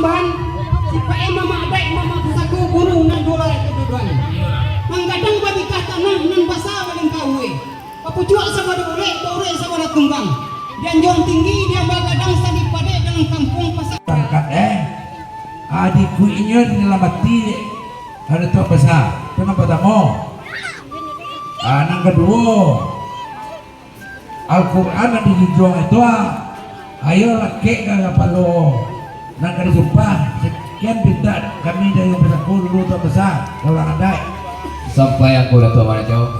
tambahan si Pak Mama Abang Mama Saku guru nang dolar kedudukan. Manggadang babi kata nang basa paling kawe. Papucuak sama dore sama tumbang. Dia jong tinggi dia bagadang sadi pade dalam kampung pasar. Tangkat adikku ini dilamati ada tu basa. Kenapa tamu? Nang kedua Al-Quran yang dijual itu ayo laki kagak palo Nagari sumpah sekian bintang kami dari besaku dulu tak besar kalau ada sampai aku udah tua mana jauh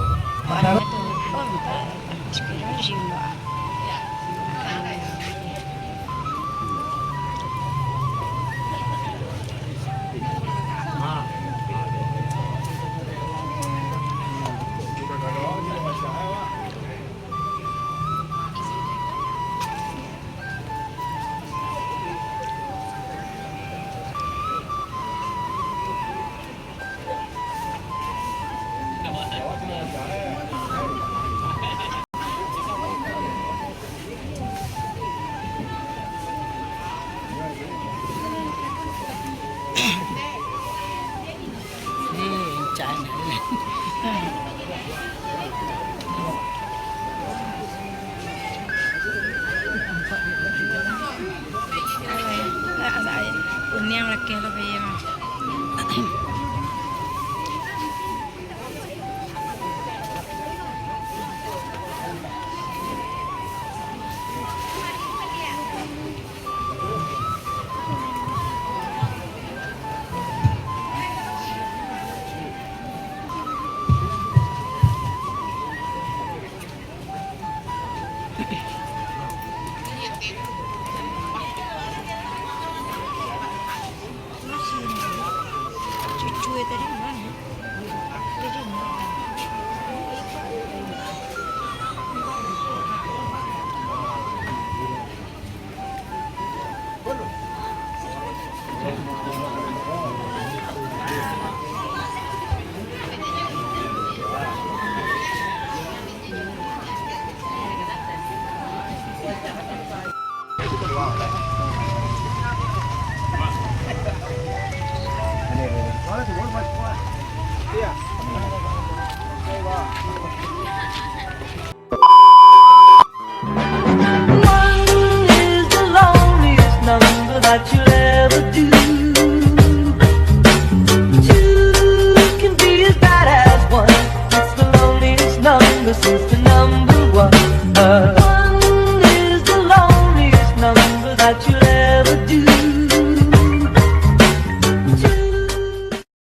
Ini yang laki lebih ya. That you'll ever do. Two can be as bad as one. It's the loneliest number since the number one. One is the loneliest number that you'll